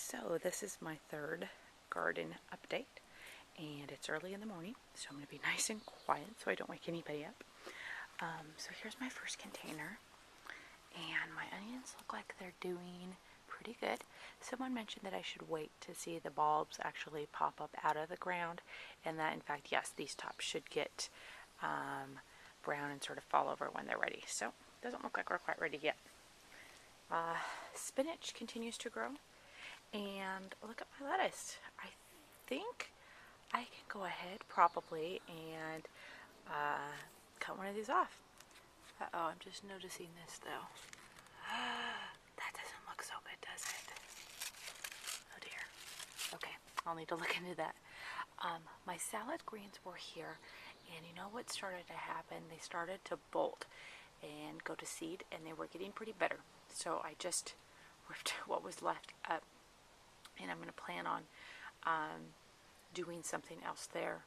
So this is my third garden update, and it's early in the morning, so I'm going to be nice and quiet so I don't wake anybody up. So here's my first container, and my onions look like they're doing pretty good. Someone mentioned that I should wait to see the bulbs actually pop up out of the ground, and that in fact, yes, these tops should get brown and sort of fall over when they're ready. So it doesn't look like we're quite ready yet. Spinach continues to grow. And look at my lettuce. I think I can go ahead probably and cut one of these off. Uh-oh, I'm just noticing this though. That doesn't look so good, does it? Oh dear. Okay, I'll need to look into that. My salad greens were here, and you know what started to happen? They started to bolt and go to seed, and they were getting pretty bitter. So I just ripped what was left up. And I'm going to plan on doing something else there,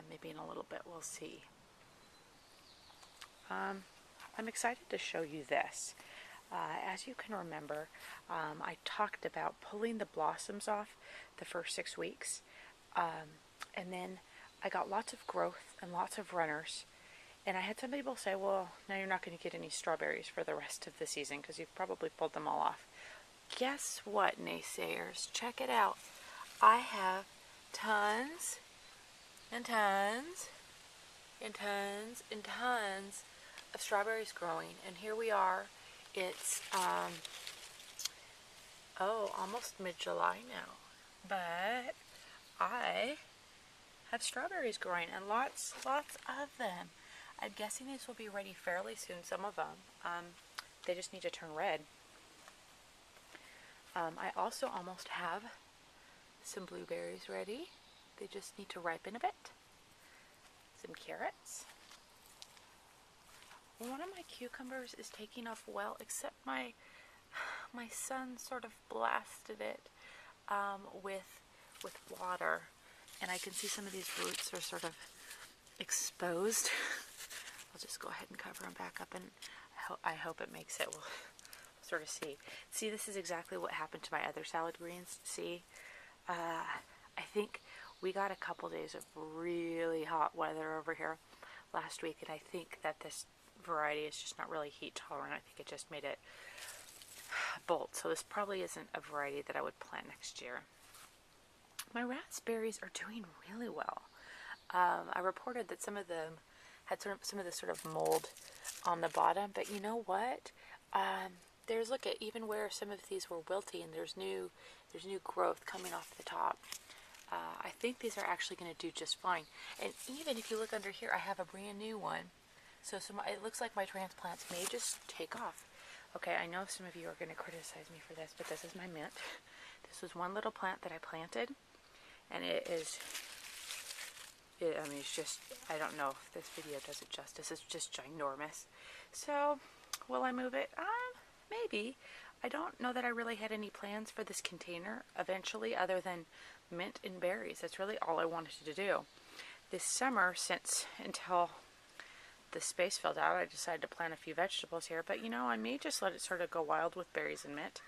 maybe in a little bit. We'll see. I'm excited to show you this. As you can remember, I talked about pulling the blossoms off the first 6 weeks, and then I got lots of growth and lots of runners. And I had some people say, well, now you're not going to get any strawberries for the rest of the season because you've probably pulled them all off. Guess what, naysayers? Check it out. I have tons and tons and tons and tons of strawberries growing. And here we are. It's, almost mid-July now. But I have strawberries growing, and lots of them. I'm guessing these will be ready fairly soon, some of them. They just need to turn red. I also almost have some blueberries ready. They just need to ripen a bit. Some carrots. One of my cucumbers is taking off well, except my son sort of blasted it with water, and I can see some of these roots are sort of exposed. I'll just go ahead and cover them back up, and I hope it makes it. We'll sort of see. See, this is exactly what happened to my other salad greens. See, I think we got a couple days of really hot weather over here last week, and I think that this variety is just not really heat tolerant. I think it just made it bolt. So this probably isn't a variety that I would plant next year. My raspberries are doing really well. I reported that some of them had some of this sort of mold on the bottom, but you know what? There's, look at, even where some of these were wilty, and there's new growth coming off the top. I think these are actually going to do just fine. And even if you look under here, I have a brand new one. So it looks like my transplants may just take off. Okay, I know some of you are going to criticize me for this, but this is my mint. This was one little plant that I planted, and it's just, I don't know if this video does it justice. It's just ginormous. So, will I move it? Maybe. I don't know that I really had any plans for this container eventually, other than mint and berries. That's really all I wanted to do. This summer, until the space filled out, I decided to plant a few vegetables here, but you know, I may just let it sort of go wild with berries and mint.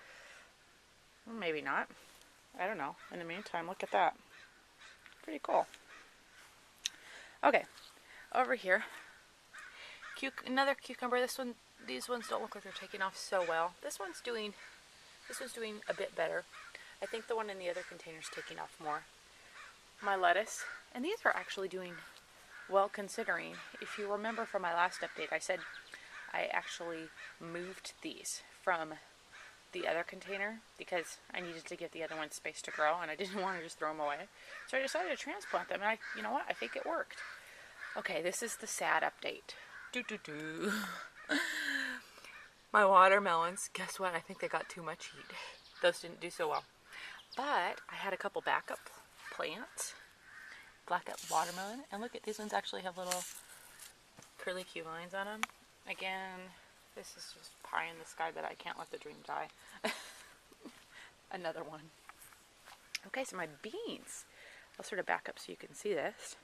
Or maybe not. I don't know. In the meantime, look at that. Pretty cool. Okay, over here, another cucumber. These ones don't look like they're taking off so well. This one's doing a bit better. I think the one in the other container is taking off more. My lettuce, and these are actually doing well considering. If you remember from my last update, I said I actually moved these from the other container because I needed to give the other one space to grow, and I didn't want to just throw them away. So I decided to transplant them, and you know what? I think it worked. Okay, this is the sad update. My watermelons, guess what? I think they got too much heat. Those didn't do so well. But I had a couple backup plants. Backup watermelon. And look at these ones, actually have little curly Q lines on them. Again, this is just pie in the sky, but I can't let the dream die. Another one. Okay, so my beans. I'll sort of back up so you can see this.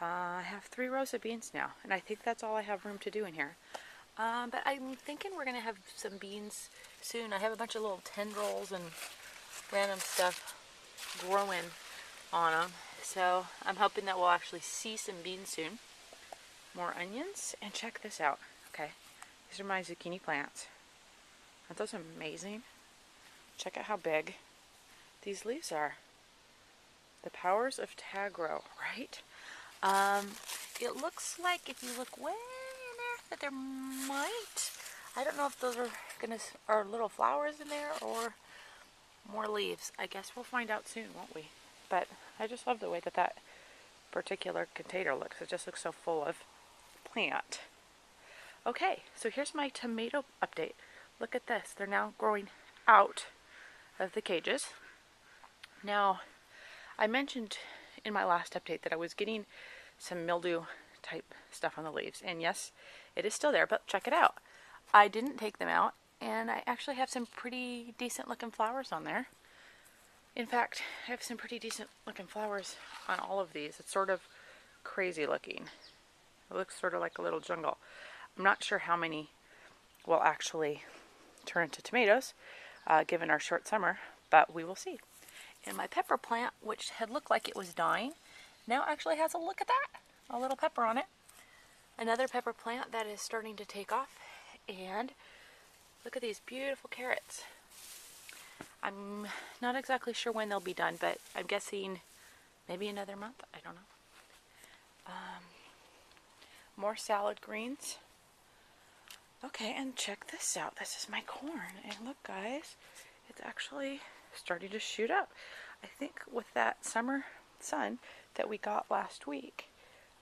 I have 3 rows of beans now, and I think that's all I have room to do in here. But I'm thinking we're going to have some beans soon. I have a bunch of little tendrils and random stuff growing on them. So I'm hoping that we'll actually see some beans soon. More onions, and check this out. Okay, these are my zucchini plants. Aren't those amazing? Check out how big these leaves are. The powers of Tagro, right? It looks like if you look way in there that there might, I don't know if those are little flowers in there or more leaves. I guess we'll find out soon, won't we? But I just love the way that that particular container looks. It just looks so full of plant. Okay, so here's my tomato update. Look at this. They're now growing out of the cages. Now, I mentioned in my last update that I was getting some mildew type stuff on the leaves. And yes, it is still there, but check it out. I didn't take them out, and I actually have some pretty decent looking flowers on there. In fact, I have some pretty decent looking flowers on all of these. It's sort of crazy looking. It looks sort of like a little jungle. I'm not sure how many will actually turn into tomatoes, given our short summer, but we will see. And my pepper plant, which had looked like it was dying, now actually has a look at that, a little pepper on it. Another pepper plant that is starting to take off, and look at these beautiful carrots. I'm not exactly sure when they'll be done, but I'm guessing maybe another month. I don't know. More salad greens. Okay, and check this out. This is my corn. And look, guys, it's actually starting to shoot up. I think with that summer sun that we got last week,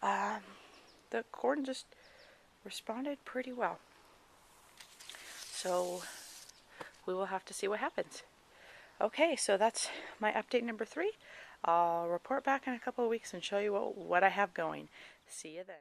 the corn just responded pretty well. So we will have to see what happens. Okay, so that's my update number 3. I'll report back in a couple of weeks and show you what I have going. See you then.